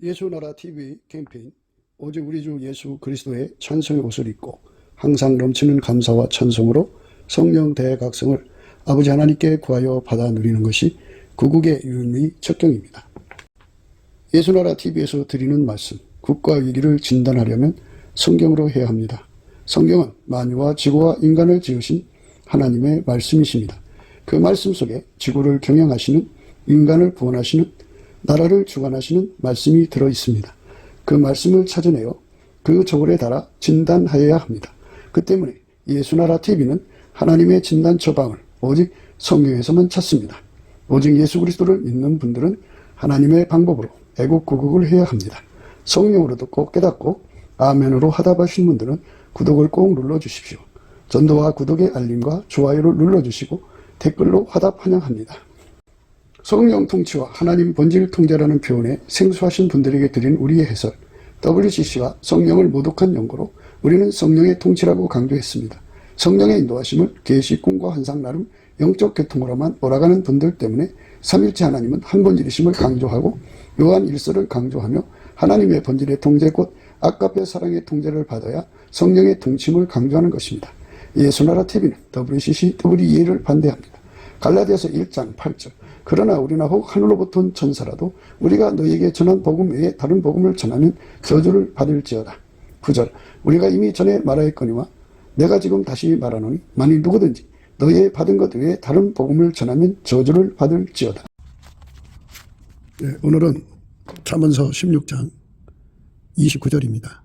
예수나라 TV 캠페인 오직 우리 주 예수 그리스도의 찬송의 옷을 입고 항상 넘치는 감사와 찬송으로 성령 대각성을 아버지 하나님께 구하여 받아 누리는 것이 구국의 유일의 척경입니다. 예수나라 TV에서 드리는 말씀, 국가 위기를 진단하려면 성경으로 해야 합니다. 성경은 만유와 지구와 인간을 지으신 하나님의 말씀이십니다. 그 말씀 속에 지구를 경영하시는, 인간을 구원하시는, 나라를 주관하시는 말씀이 들어있습니다. 그 말씀을 찾아내어 그 저울에 달아 진단하여야 합니다. 그 때문에 예수나라 TV는 하나님의 진단 처방을 오직 성경에서만 찾습니다. 오직 예수 그리스도를 믿는 분들은 하나님의 방법으로 애국구국을 해야 합니다. 성령으로 듣고 깨닫고 아멘으로 화답하신 분들은 구독을 꼭 눌러주십시오. 전도와 구독의 알림과 좋아요를 눌러주시고 댓글로 화답 환영합니다. 성령 통치와 하나님 본질 통제라는 표현에 생소하신 분들에게 드린 우리의 해설, WCC가 성령을 모독한 연고로 우리는 성령의 통치라고 강조했습니다. 성령의 인도하심을 계시, 꿈과 환상 나름 영적 계통으로만 몰아가는 분들 때문에 삼일체 하나님은 한 본질이심을 강조하고 요한 1서를 강조하며 하나님의 본질의 통제 곧 아까페 사랑의 통제를 받아야 성령의 통치임을 강조하는 것입니다. 예수나라 TV는 WCC, WEA를 반대합니다. 갈라디아서 1장 8절 그러나 우리나 혹 하늘로부터 온 천사라도 우리가 너희에게 전한 복음 외에 다른 복음을 전하면 저주를 받을지어다. 9절 우리가 이미 전에 말하였거니와 내가 지금 다시 말하노니 만일 누구든지 너희의 받은 것 외에 다른 복음을 전하면 저주를 받을지어다. 네, 오늘은 잠언서 16장 29절입니다.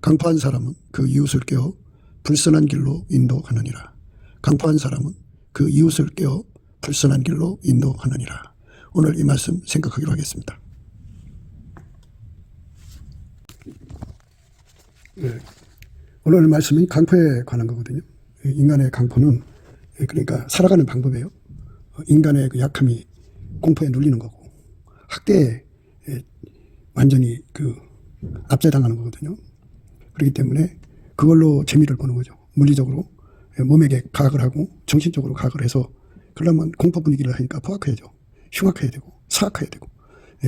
강포한 사람은 그 이웃을 깨어 불선한 길로 인도하느니라. 강포한 사람은 그 이웃을 깨어 불선한 길로 인도하느니라. 오늘 이 말씀 생각하기로 하겠습니다. 네, 오늘 말씀이 강포에 관한 거거든요. 인간의 강포는 그러니까 살아가는 방법이에요. 인간의 그 약함이 공포에 눌리는 거고 학대에 완전히 압제당하는 거거든요. 그렇기 때문에 그걸로 재미를 보는 거죠. 물리적으로 몸에게 가학을 하고 정신적으로 가학을 해서 그러려면 공포 분위기를 하니까 포악해야죠. 흉악해야 되고 사악해야 되고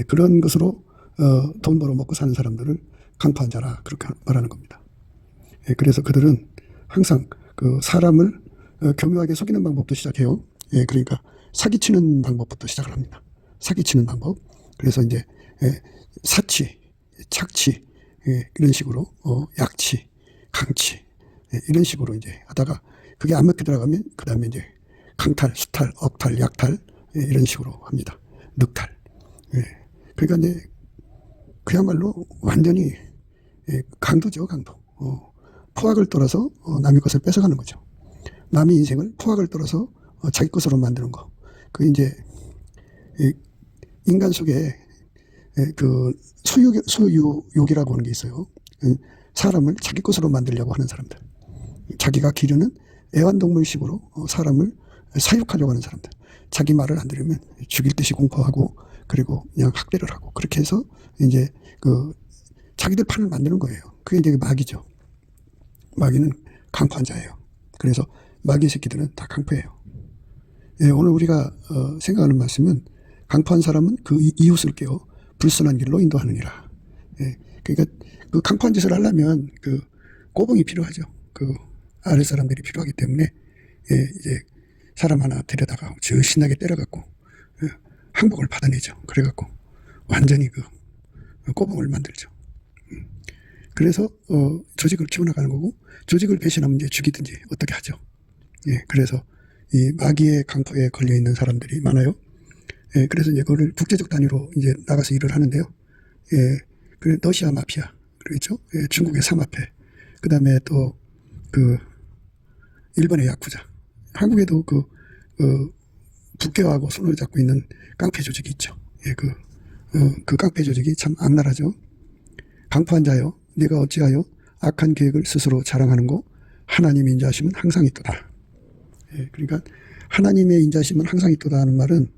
그런 것으로 돈 벌어 먹고 사는 사람들을 강포한 자라 그렇게 말하는 겁니다. 그래서 그들은 항상 그 사람을 교묘하게 속이는 방법도 시작해요. 그러니까 사기치는 방법부터 시작을 합니다. 사기치는 방법. 그래서 이제 사치, 착치 이런 식으로 약치, 강치 이런 식으로 이제 하다가 그게 안 먹혀 들어가면 그 다음에 이제 강탈, 수탈, 억탈, 약탈 이런 식으로 합니다. 늑탈. 그러니까 이제 그야말로 완전히 강도죠, 강도. 포악을 떨어서 남의 것을 뺏어가는 거죠. 남의 인생을 포악을 떨어서 자기 것으로 만드는 거. 그 이제 인간 속에 그 소유욕이라고 하는 게 있어요. 사람을 자기 것으로 만들려고 하는 사람들. 자기가 기르는 애완동물식으로 사람을 사육하려고 하는 사람들. 자기 말을 안 들으면 죽일 듯이 공포하고 그리고 그냥 학대를 하고 그렇게 해서 이제 자기들 판을 만드는 거예요. 그게 이제 마귀죠. 마귀는 강포한 자예요. 그래서 마귀 새끼들은 다 강포예요. 오늘 우리가 생각하는 말씀은 강포한 사람은 그 이웃을 깨어 불선한 길로 인도하느니라. 그러니까 그 강포한 짓을 하려면 그 꼬봉이 필요하죠. 그 아랫 사람들이 필요하기 때문에 이제 사람 하나 데려다가 저 신나게 때려갖고 항복을 받아내죠. 그래갖고 완전히 그 꼬봉을 만들죠. 그래서 조직을 키워나가는 거고 조직을 배신하면 이제 죽이든지 어떻게 하죠. 그래서 이 마귀의 강포에 걸려 있는 사람들이 많아요. 그래서 이제 그거를 국제적 단위로 이제 나가서 일을 하는데요. 그래 러시아 마피아 그렇죠. 중국의 사마페, 그 다음에 또 일본의 야쿠자, 한국에도 북괴하고 손을 잡고 있는 깡패 조직이 있죠. 그 깡패 조직이 참 악랄하죠. 강포한 자여, 네가 어찌하여 악한 계획을 스스로 자랑하는고 하나님의 인자하심은 항상 있도다. 그러니까 하나님의 인자하심은 항상 있도다 하는 말은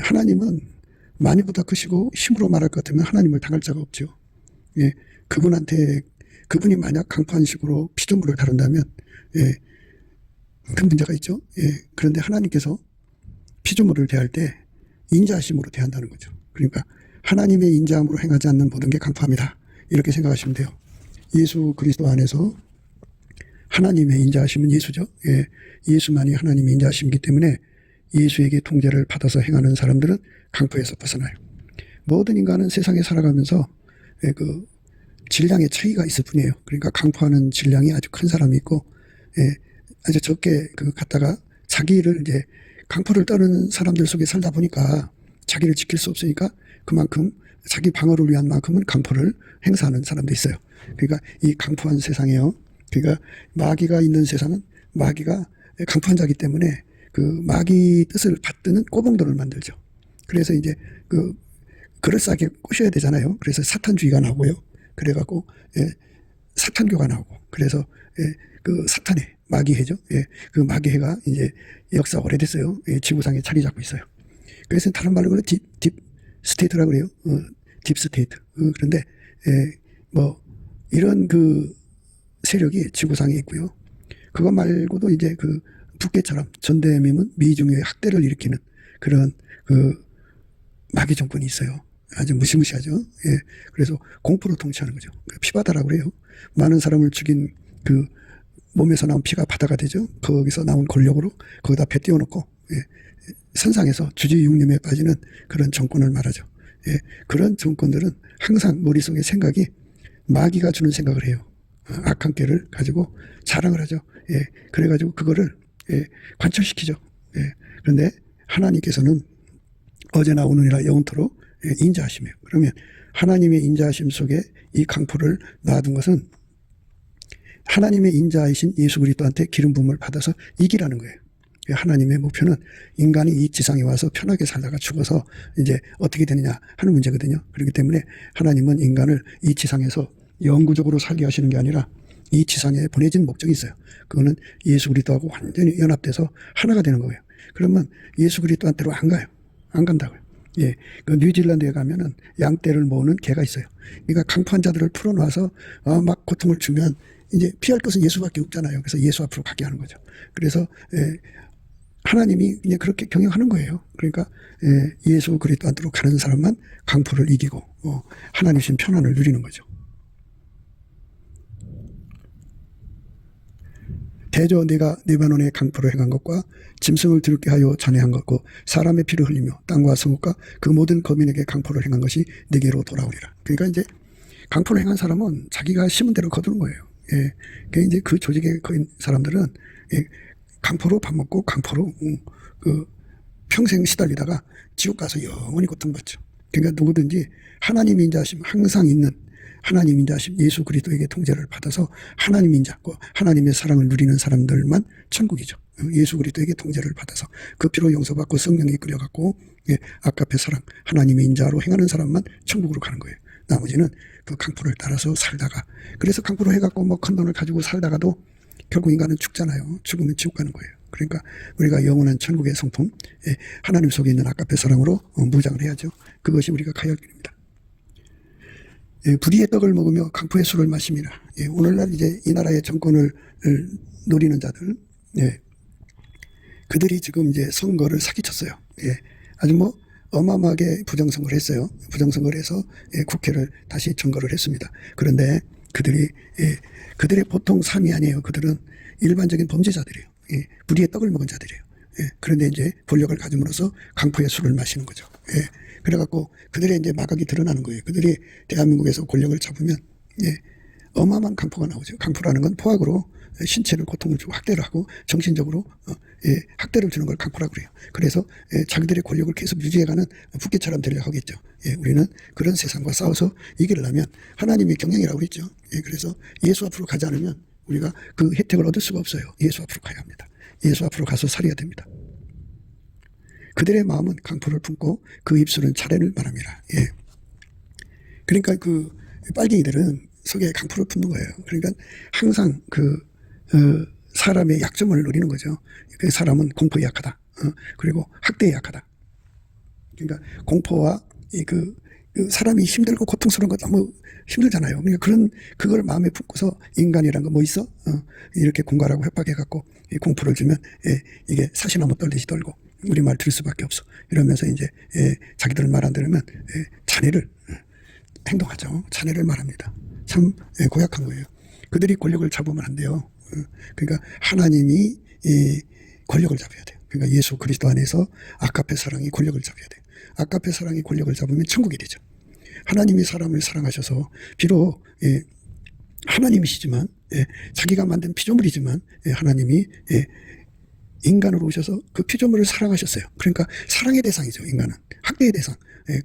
하나님은 많이보다 크시고 힘으로 말할 것 같으면 하나님을 당할 자가 없죠. 그분이 만약 강포한 식으로 피조물을 다룬다면 큰 문제가 있죠. 그런데 하나님께서 피조물을 대할 때 인자하심으로 대한다는 거죠. 그러니까 하나님의 인자함으로 행하지 않는 모든 게 강포합니다. 이렇게 생각하시면 돼요. 예수 그리스도 안에서 하나님의 인자하심은 예수죠. 예, 예수만이 하나님의 인자하심이기 때문에 예수에게 통제를 받아서 행하는 사람들은 강포에서 벗어나요. 모든 인간은 세상에 살아가면서 그 질량의 차이가 있을 뿐이에요. 그러니까 강포하는 질량이 아주 큰 사람이 있고, 아주 적게 갖다가 자기를 이제 강포를 떠는 사람들 속에 살다 보니까 자기를 지킬 수 없으니까 그만큼 자기 방어를 위한 만큼은 강포를 행사하는 사람도 있어요. 그러니까 이 강포한 세상에요. 그러니까 마귀가 있는 세상은 마귀가 강포한 자기 때문에 그 마귀 뜻을 받드는 꼬봉돌을 만들죠. 그래서 이제 그럴싸하게 꼬셔야 되잖아요. 그래서 사탄주의가 나오고요. 그래갖고 사탄교가 나오고, 그래서 그 사탄의 마귀해죠. 그 마귀해가 이제 역사 오래됐어요. 지구상에 자리 잡고 있어요. 그래서 다른 말로 그래 딥 스테이트라고 그래요. 딥 스테이트. 그런데 뭐 이런 세력이 지구상에 있고요. 그거 말고도 이제 북괴처럼 전대미문 미중의 학대를 일으키는 그런 마귀 정권이 있어요. 아주 무시무시하죠. 그래서 공포로 통치하는 거죠. 피바다라고 그래요. 많은 사람을 죽인 몸에서 나온 피가 바다가 되죠. 거기서 나온 권력으로 거기다 배 띄워놓고 선상에서 주지육림에 빠지는 그런 정권을 말하죠. 그런 정권들은 항상 머릿속에 생각이 마귀가 주는 생각을 해요. 악한 꾀를 가지고 자랑을 하죠. 그래가지고 그거를 관철시키죠. 그런데 하나님께서는 어제나 오늘이나 영원토록 인자하심이에요. 그러면 하나님의 인자하심 속에 이 강포를 놔둔 것은 하나님의 인자이신 예수 그리스도한테 기름 부음을 받아서 이기라는 거예요. 하나님의 목표는 인간이 이 지상에 와서 편하게 살다가 죽어서 이제 어떻게 되느냐 하는 문제거든요. 그렇기 때문에 하나님은 인간을 이 지상에서 영구적으로 살게 하시는 게 아니라 이 지상에 보내진 목적이 있어요. 그거는 예수 그리스도하고 완전히 연합돼서 하나가 되는 거예요. 그러면 예수 그리스도한테로 안 가요. 안 간다고요. 그 뉴질랜드에 가면은 양떼를 모으는 개가 있어요. 그러니까 강포한 자들을 풀어놔서 막 고통을 주면 이제 피할 것은 예수밖에 없잖아요. 그래서 예수 앞으로 가게 하는 거죠. 그래서 하나님이 이제 그렇게 경영하는 거예요. 그러니까 예수 그리스도 안으로 가는 사람만 강포를 이기고 하나님 신 편안을 누리는 거죠. 대저 내가 레바논의 강포를 행한 것과 짐승을 드럽게 하여 잔해한 것과 사람의 피를 흘리며 땅과 성읍과 그 모든 거민에게 강포를 행한 것이 네게로 돌아오리라. 그러니까 이제 강포를 행한 사람은 자기가 심은 대로 거두는 거예요. 그러니까 이제 그 조직에 거인 사람들은 강포로 밥 먹고 강포로 평생 시달리다가 지옥 가서 영원히 고통받죠. 그러니까 누구든지 하나님 인자하심 항상 있는 하나님 인자하심 예수 그리스도에게 통제를 받아서 하나님 인자고 하나님의 사랑을 누리는 사람들만 천국이죠. 예수 그리스도에게 통제를 받아서 그 피로 용서받고 성령이 이끌어갖고 아까페 사랑 하나님의 인자로 행하는 사람만 천국으로 가는 거예요. 나머지는 그 강포를 따라서 살다가 그래서 강포로 해갖고 뭐 큰 돈을 가지고 살다가도 결국 인간은 죽잖아요. 죽으면 지옥 가는 거예요. 그러니까 우리가 영원한 천국의 성품 하나님 속에 있는 아까페 사랑으로 무장을 해야죠. 그것이 우리가 가야 할 길입니다. 불의의 떡을 먹으며 강포의 술을 마십니다. 오늘날 이제 이 나라의 정권을 노리는 자들, 그들이 지금 이제 선거를 사기쳤어요. 아주 뭐 어마어마하게 부정선거를 했어요. 부정선거를 해서 국회를 다시 점거를 했습니다. 그런데 그들의 보통 삶이 아니에요. 그들은 일반적인 범죄자들이에요. 불의의 떡을 먹은 자들이에요. 그런데 이제 권력을 가짐으로써 강포의 술을 마시는 거죠. 그래갖고 그들의 이제 마각이 드러나는 거예요. 그들이 대한민국에서 권력을 잡으면 어마어마한 강포가 나오죠. 강포라는 건 포악으로 신체를 고통을 주고 학대를 하고 정신적으로 학대를 주는 걸 강포라고 그래요. 그래서 자기들의 권력을 계속 유지해가는 북괴처럼 되려 하겠죠. 우리는 그런 세상과 싸워서 이기려면 하나님의 경영이라고 했죠. 그래서 예수 앞으로 가지 않으면 우리가 그 혜택을 얻을 수가 없어요. 예수 앞으로 가야 합니다. 예수 앞으로 가서 살아야 됩니다. 그들의 마음은 강포를 품고 그 입술은 차례를 말합니다. 그러니까 그 빨갱이들은 속에 강포를 품는 거예요. 그러니까 항상 사람의 약점을 노리는 거죠. 그 사람은 공포에 약하다. 그리고 학대에 약하다. 그러니까 공포와 그 사람이 힘들고 고통스러운 거 너무 힘들잖아요. 그러니까 그걸 마음에 품고서 인간이란 거 뭐 있어? 이렇게 공갈하고 협박해갖고 공포를 주면 이게 사시나무 떨듯이 떨고 우리 말 들을 수밖에 없어. 이러면서 이제 자기들 말 안 들으면 자네를 행동하죠. 자네를 말합니다. 참 고약한 거예요. 그들이 권력을 잡으면 안 돼요. 그러니까 하나님이 권력을 잡아야 돼요. 그러니까 예수 그리스도 안에서 아가페 사랑이 권력을 잡아야 돼요. 아가페 사랑이 권력을 잡으면 천국이 되죠. 하나님이 사람을 사랑하셔서 비록 하나님이시지만 자기가 만든 피조물이지만 하나님이 인간으로 오셔서 그 피조물을 사랑하셨어요. 그러니까 사랑의 대상이죠. 인간은 학대의 대상,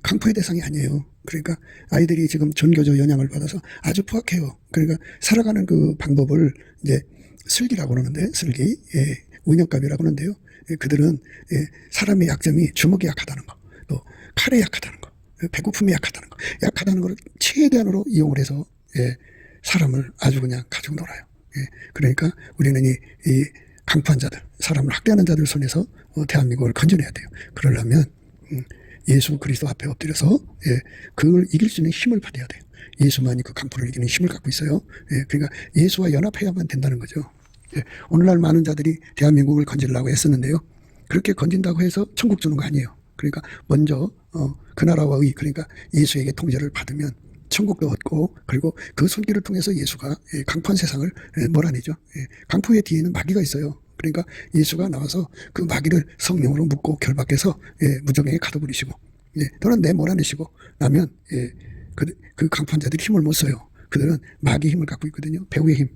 강포의 대상이 아니에요. 그러니까 아이들이 지금 전교조 영향을 받아서 아주 포악해요. 그러니까 살아가는 그 방법을 이제 슬기라고 그러는데, 슬기, 운영갑이라고 하는데요. 그들은 사람의 약점이 주먹이 약하다는 거, 또 칼에 약하다는 거, 배고픔에 약하다는 거, 약하다는 걸 최대한으로 이용을 해서 사람을 아주 그냥 가지고 놀아요. 그러니까 우리는 이 강포한 자들, 사람을 학대하는 자들 손에서 대한민국을 건져내야 돼요. 그러려면 예수 그리스도 앞에 엎드려서 그걸 이길 수 있는 힘을 받아야 돼요. 예수만이 그 강포를 이기는 힘을 갖고 있어요. 그러니까 예수와 연합해야만 된다는 거죠. 오늘날 많은 자들이 대한민국을 건지려고 애쓰는데요. 그렇게 건진다고 해서 천국 주는 거 아니에요. 그러니까 먼저 그 나라와 의, 그러니까 예수에게 통제를 받으면 천국도 얻고, 그리고 그 손길을 통해서 예수가 강포한 세상을 몰아내죠. 강포의 뒤에는 마귀가 있어요. 그러니까 예수가 나와서 그 마귀를 성령으로 묶고 결박해서 무정에게 가둬버리시고, 또는 몰아내시고 나면 그 강포한 자들이 힘을 못 써요. 그들은 마귀 힘을 갖고 있거든요. 배후의 힘,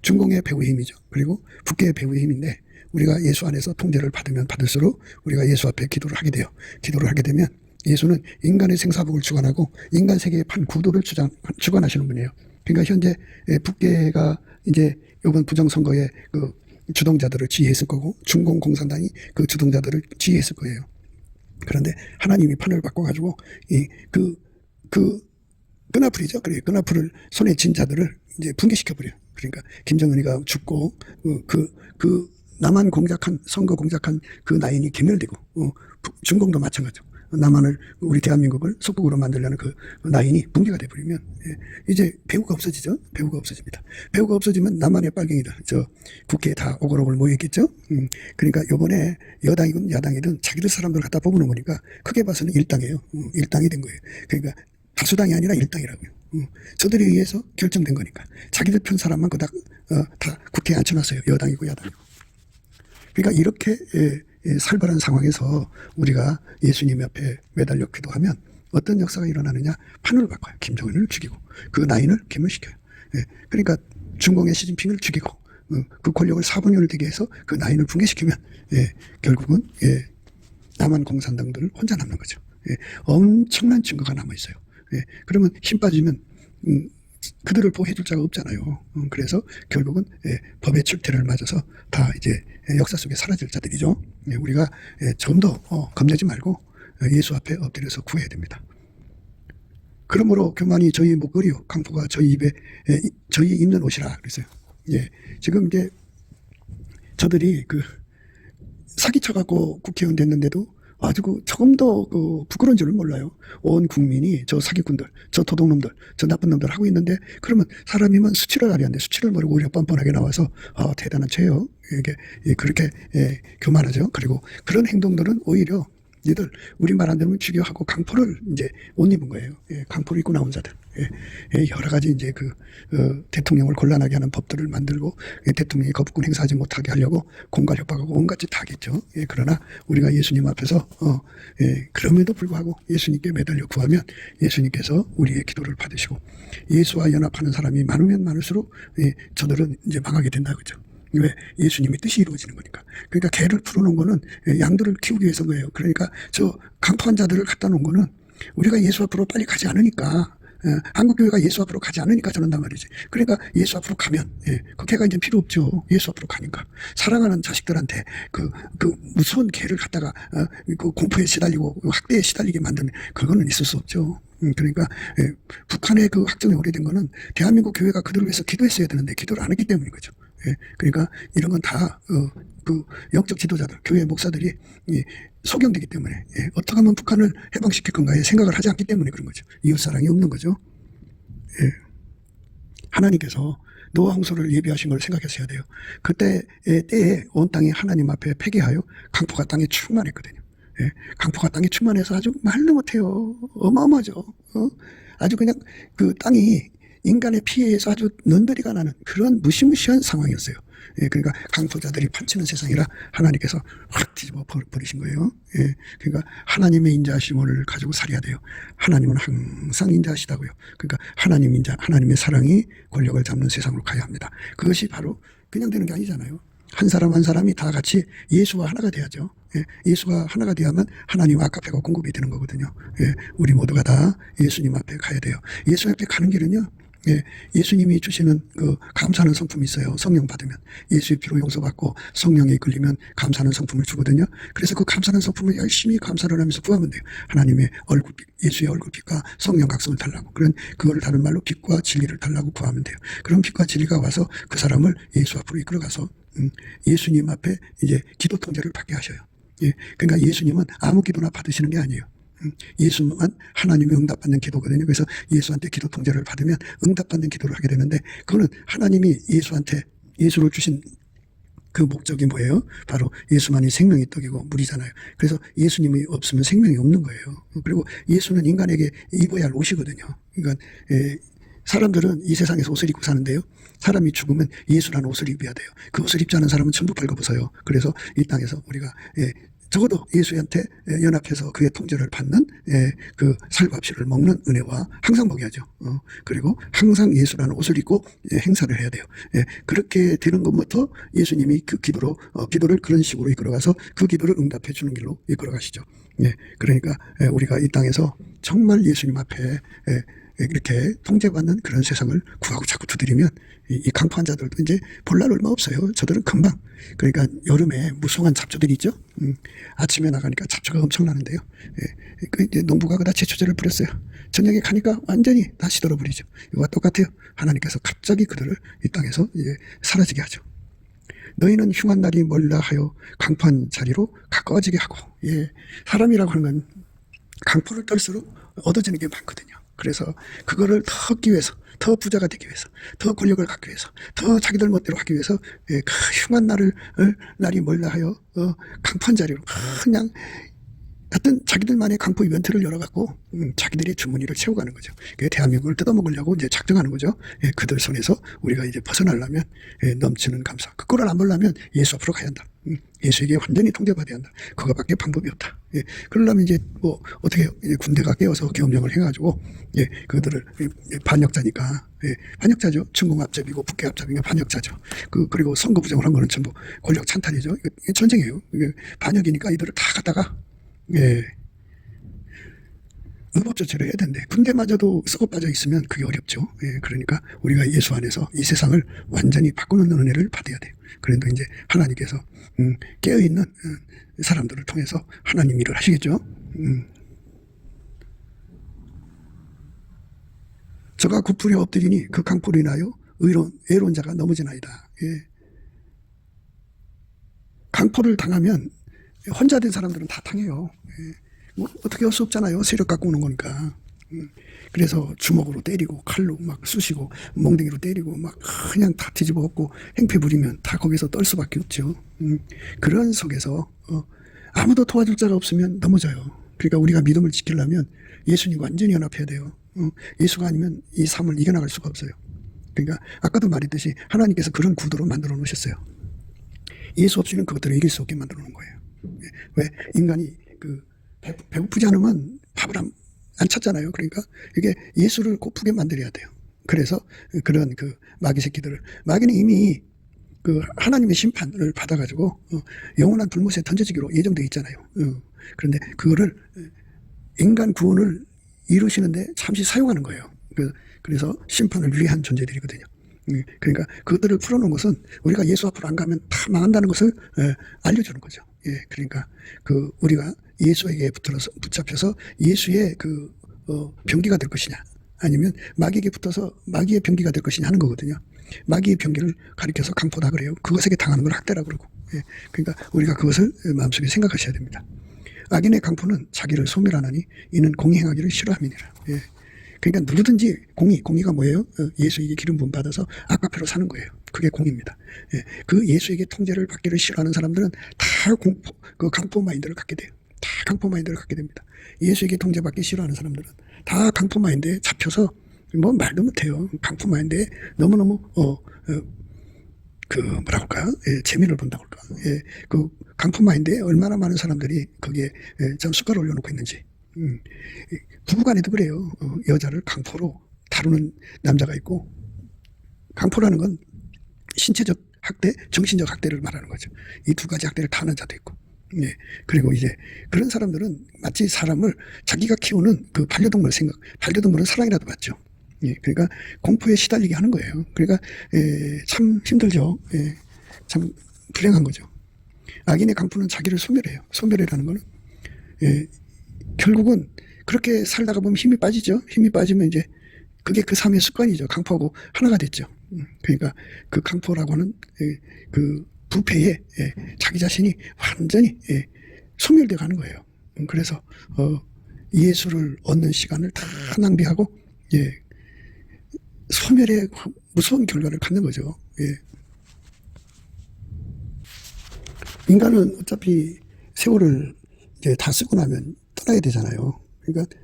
중공의 배후의 힘이죠. 그리고 북계의 배후의 힘인데, 우리가 예수 안에서 통제를 받으면 받을수록 우리가 예수 앞에 기도를 하게 돼요. 기도를 하게 되면 예수는 인간의 생사복을 주관하고 인간 세계의 판 구도를 주관하시는 분이에요. 그러니까 현재 북계가 이제 이번 부정선거의 그 주동자들을 지휘했을 거고, 중공 공산당이 그 주동자들을 지휘했을 거예요. 그런데 하나님이 판을 바꿔가지고 그 끈앞풀이죠. 그래, 끈앞풀을 손에 쥔 자들을 이제 붕괴시켜버려요. 그러니까 김정은이가 죽고 그 남한 공작한, 선거 공작한 그 나인이 괴멸되고, 중공도 마찬가지죠. 남한을, 우리 대한민국을 속국으로 만들려는 그 나인이 붕괴가 돼버리면 이제 배후가 없어지죠. 배후가 없어집니다. 배후가 없어지면 남한의 빨갱이들, 국회에 다 오글오글 모여있겠죠. 그러니까 요번에 여당이든 야당이든 자기들 사람들 갖다 뽑아놓은 거니까 크게 봐서는 일당이에요. 일당이 된 거예요. 그러니까 다수당이 아니라 일당이라고요. 저들에 의해서 결정된 거니까 자기들 편 사람만 그닥 다 국회에 앉혀놨어요. 여당이고 야당이고. 그러니까 이렇게 살벌한 상황에서 우리가 예수님 앞에 매달려 기도하면 어떤 역사가 일어나느냐? 판을 바꿔요. 김정은을 죽이고 그 나인을 괴멸시켜요. 그러니까 중공의 시진핑을 죽이고 그 권력을 4분년을 되게 해서 그 나인을 붕괴시키면 결국은 남한 공산당들을 혼자 남는 거죠. 엄청난 증거가 남아있어요. 그러면 힘 빠지면 그들을 보호해줄 자가 없잖아요. 그래서 결국은 법의 출퇴를 맞아서 다 이제 역사 속에 사라질 자들이죠. 우리가 좀 더 겁내지 말고 예수 앞에 엎드려서 구해야 됩니다. 그러므로 교만이 저희 목걸이요, 강포가 저희 입에 저희 입는 옷이라 그랬어요. 지금 이제 저들이 사기쳐갖고 국회의원 됐는데도 아주 조금 더 부끄러운 줄을 몰라요. 온 국민이 저 사기꾼들, 저 도둑놈들, 저 나쁜 놈들 하고 있는데, 그러면 사람이면 수치를 하려는데 수치를 모르고 오히려 뻔뻔하게 나와서 대단한 죄요. 이게 그렇게 교만하죠. 그리고 그런 행동들은 오히려 얘들 우리 말 안 들으면 죽여하고 강포를 이제 옷 입은 거예요. 강포를 입고 나온 자들. 여러 가지 이제 대통령을 곤란하게 하는 법들을 만들고 대통령이 거부권 행사하지 못하게 하려고 공갈 협박하고 온갖 짓 다 하겠죠. 그러나 우리가 예수님 앞에서 그럼에도 불구하고 예수님께 매달려 구하면 예수님께서 우리의 기도를 받으시고, 예수와 연합하는 사람이 많으면 많을수록 저들은 이제 망하게 된다 그죠. 왜? 예수님의 뜻이 이루어지는 거니까. 그러니까 개를 풀어놓은 거는 양들을 키우기 위해서인 거예요. 그러니까 저 강포한 자들을 갖다 놓은 거는 우리가 예수 앞으로 빨리 가지 않으니까, 한국교회가 예수 앞으로 가지 않으니까 저런단 말이지. 그러니까 예수 앞으로 가면 그 개가 이제 필요 없죠. 예수 앞으로 가니까. 사랑하는 자식들한테 그 무서운 개를 갖다가 그 공포에 시달리고 학대에 시달리게 만드는 그거는 있을 수 없죠. 그러니까 북한의 그 확정이 오래된 거는 대한민국 교회가 그들을 위해서 기도했어야 되는데 기도를 안 했기 때문인 거죠. 그러니까 이런 건 다 그 영적 지도자들, 교회 목사들이 소경되기 때문에 어떻게 하면 북한을 해방시킬 건가에 생각을 하지 않기 때문에 그런 거죠. 이웃사랑이 없는 거죠. 하나님께서 노아 홍수를 예비하신 걸 생각했어야 돼요. 그때의 때에 온 땅이 하나님 앞에 회개하여 강포가 땅에 충만했거든요. 예, 강포가 땅에 충만해서 아주 말도 못해요. 어마어마하죠. 아주 그냥 그 땅이 인간의 피해에서 아주 넌더리가 나는 그런 무시무시한 상황이었어요. 예, 그러니까 강포자들이 판치는 세상이라 하나님께서 확 뒤집어 버리신 거예요. 예, 그러니까 하나님의 인자하심을 가지고 살아야 돼요. 하나님은 항상 인자하시다고요. 그러니까 하나님의 사랑이 권력을 잡는 세상으로 가야 합니다. 그것이 바로 그냥 되는 게 아니잖아요. 한 사람 한 사람이 다 같이 예수와 하나가 돼야죠. 예, 예수와 하나가 되야만 하나님 아카페가 공급이 되는 거거든요. 예, 우리 모두가 다 예수님 앞에 가야 돼요. 예수 앞에 가는 길은요. 예, 예수님이 주시는 그 감사하는 성품이 있어요. 성령 받으면 예수의 피로 용서받고 성령에 이끌리면 감사하는 성품을 주거든요. 그래서 그 감사하는 성품을 열심히 감사를 하면서 구하면 돼요. 하나님의 얼굴빛, 예수의 얼굴빛과 성령 각성을 달라고, 그거를 다른 말로 빛과 진리를 달라고 구하면 돼요. 그런 빛과 진리가 와서 그 사람을 예수 앞으로 이끌어가서 예수님 앞에 이제 기도 통제를 받게 하셔요. 예, 그러니까 예수님은 아무 기도나 받으시는 게 아니에요. 예수만 하나님이 응답받는 기도거든요. 그래서 예수한테 기도 통제를 받으면 응답받는 기도를 하게 되는데, 그거는 하나님이 예수를 주신 그 목적이 뭐예요? 바로 예수만이 생명의 떡이고 물이잖아요. 그래서 예수님이 없으면 생명이 없는 거예요. 그리고 예수는 인간에게 입어야 할 옷이거든요. 그러니까 사람들은 이 세상에서 옷을 입고 사는데요. 사람이 죽으면 예수라는 옷을 입어야 돼요. 그 옷을 입지 않은 사람은 전부 벌거벗어요. 그래서 이 땅에서 우리가 적어도 예수한테 연합해서 그의 통제를 받는 그 살과 피를 먹는 은혜와 항상 먹여야죠. 그리고 항상 예수라는 옷을 입고 행사를 해야 돼요. 그렇게 되는 것부터 예수님이 그 기도를 그런 식으로 이끌어가서 그 기도를 응답해 주는 길로 이끌어가시죠. 그러니까 우리가 이 땅에서 정말 예수님 앞에 이렇게 통제받는 그런 세상을 구하고 자꾸 두드리면 이 강포한 자들도 이제 볼 날 얼마 없어요. 저들은 금방. 그러니까 여름에 무성한 잡초들이 있죠. 아침에 나가니까 잡초가 엄청나는데요. 그 이제 농부가 그다 제초제를 뿌렸어요. 저녁에 가니까 완전히 다 시들어버리죠. 이거와 똑같아요. 하나님께서 갑자기 그들을 이 땅에서 이제 사라지게 하죠. 너희는 흉한 날이 멀라 하여 강포한 자리로 가까워지게 하고. 사람이라고 하는 건 강포를 떨수록 얻어지는 게 많거든요. 그래서 그거를 더 얻기 위해서, 더 부자가 되기 위해서, 더 권력을 갖기 위해서, 더 자기들 멋대로 하기 위해서 그 흉한 날이 멀라 하여 강포한 자리로 그냥 하여튼 자기들만의 강포 이벤트를 열어갖고 자기들이 주머니를 채워가는 거죠. 대한민국을 뜯어먹으려고 이제 작정하는 거죠. 그들 손에서 우리가 이제 벗어나려면 넘치는 감사. 그거를 안 보려면 예수 앞으로 가야 한다. 예수에게 완전히 통제받아야 한다. 그거밖에 방법이 없다. 그러려면 이제 뭐 어떻게 해요? 군대가 깨어서 계엄령을 해가지고 그들을 반역자니까 반역자죠. 중공 앞잡이고 북계 앞잡이가 반역자죠. 그리고 선거 부정을 한 거는 전부 권력 찬탈이죠. 이게 전쟁이에요. 반역이니까 이들을 다 갖다가 의법 조치를 해야 되는데 군대마저도 썩어 빠져 있으면 그게 어렵죠. 그러니까 우리가 예수 안에서 이 세상을 완전히 바꾸는 은혜를 받아야 돼요. 그런데 이제 하나님께서 깨어있는 사람들을 통해서 하나님 일을 하시겠죠. 저가 굽풀에 엎드리니 그 강포로 인하여 애론자가 넘어지나이다. 강포를 당하면 혼자 된 사람들은 다 당해요. 뭐 어떻게 할 수 없잖아요. 세력 갖고 오는 거니까. 그래서 주먹으로 때리고 칼로 막 쑤시고 멍댕이로 때리고 막 그냥 다 뒤집어 엎고 행패 부리면 다 거기서 떨 수밖에 없죠. 그런 속에서 아무도 도와줄 자가 없으면 넘어져요. 그러니까 우리가 믿음을 지키려면 예수님과 완전히 연합해야 돼요. 예수가 아니면 이 삶을 이겨나갈 수가 없어요. 그러니까 아까도 말했듯이 하나님께서 그런 구도로 만들어 놓으셨어요. 예수 없이는 그것들을 이길 수 없게 만들어 놓은 거예요. 왜? 인간이 배고프지 않으면 밥을 안 찾잖아요. 그러니까 이게 예수를 고프게 만들어야 돼요. 그래서 그런 마귀 새끼들을, 마귀는 이미 하나님의 심판을 받아가지고 영원한 불못에 던져지기로 예정되어 있잖아요. 그런데 그거를 인간 구원을 이루시는데 잠시 사용하는 거예요. 그래서 심판을 위한 존재들이거든요. 그러니까 그것들을 풀어놓은 것은 우리가 예수 앞으로 안 가면 다 망한다는 것을 알려주는 거죠. 그러니까 우리가 예수에게 붙잡혀서 예수의 병기가 될 것이냐, 아니면 마귀에게 붙어서 마귀의 병기가 될 것이냐 하는 거거든요. 마귀의 병기를 가리켜서 강포다 그래요. 그것에게 당하는 걸 학대라 그러고. 그러니까 우리가 그것을 마음속에 생각하셔야 됩니다. 악인의 강포는 자기를 소멸하나니 이는 공의행하기를 싫어함이니라. 그러니까 누구든지 공의가 뭐예요? 예수에게 기름 부음 받아서 아까페로 사는 거예요. 그게 공의입니다. 예, 그 예수에게 통제를 받기를 싫어하는 사람들은 다 그 강포 마인드를 갖게 돼요. 다 강포 마인드를 갖게 됩니다. 예수에게 통제받기 싫어하는 사람들은 다 강포 마인드에 잡혀서 뭐 말도 못해요. 강포 마인드에 너무너무 그 뭐라 할까요? 예, 재미를 본다고 할까? 예, 그 강포 마인드에 얼마나 많은 사람들이 거기에 좀 숟가락 올려놓고 있는지. 부부간에도 그래요. 여자를 강포로 다루는 남자가 있고, 강포라는 건 신체적 학대, 정신적 학대를 말하는 거죠. 이 두 가지 학대를 다 하는 자도 있고. 예. 그리고 이제 그런 사람들은 마치 사람을 자기가 키우는 그 반려동물은 사랑이라도 받죠. 예. 그러니까 공포에 시달리게 하는 거예요. 그러니까 참 힘들죠. 예. 참 불행한 거죠. 악인의 강포는 자기를 소멸해요. 소멸이라는 거는 결국은 그렇게 살다가 보면 힘이 빠지죠. 힘이 빠지면 이제 그게 그 삶의 습관이죠. 강포하고 하나가 됐죠. 그러니까 그 강포라고 하는 그 부패에 자기 자신이 완전히 소멸돼 가는 거예요. 그래서 예수를 얻는 시간을 다 낭비하고 소멸의 무서운 결과를 갖는 거죠. 인간은 어차피 세월을 이제 다 쓰고 나면 떠나야 되잖아요. 그러니까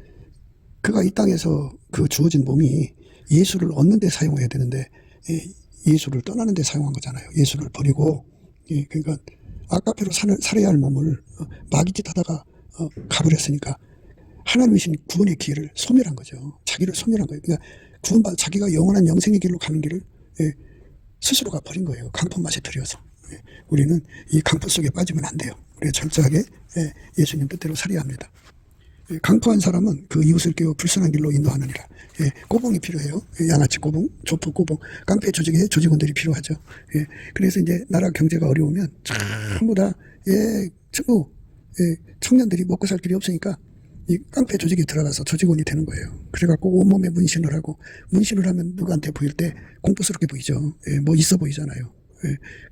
그가 이 땅에서 그 주어진 몸이 예수를 얻는 데 사용해야 되는데 예수를 떠나는 데 사용한 거잖아요. 예수를 버리고. 그러니까 아까페로 살아야 할 몸을 마귀짓 하다가 가버렸으니까 하나님이신 구원의 기회를 소멸한 거죠. 자기를 소멸한 거예요. 그러니까 자기가 영원한 영생의 길로 가는 길을 스스로가 버린 거예요. 강포 맛에 들여서. 우리는 이 강포 속에 빠지면 안 돼요. 우리가 철저하게 예수님 뜻대로 살아야 합니다. 강포한 사람은 그 이웃을 깨워 불순한 길로 인도하느니라. 꼬봉이 필요해요. 양아치 꼬봉, 조폭 꼬봉, 깡패 조직의 조직원들이 필요하죠. 그래서 이제 나라 경제가 어려우면 전부 다 전부 청년들이 먹고 살 길이 없으니까 이 깡패 조직에 들어가서 조직원이 되는 거예요. 그래갖고 온몸에 문신을 하고, 문신을 하면 누구한테 보일 때 공포스럽게 보이죠. 뭐 있어 보이잖아요.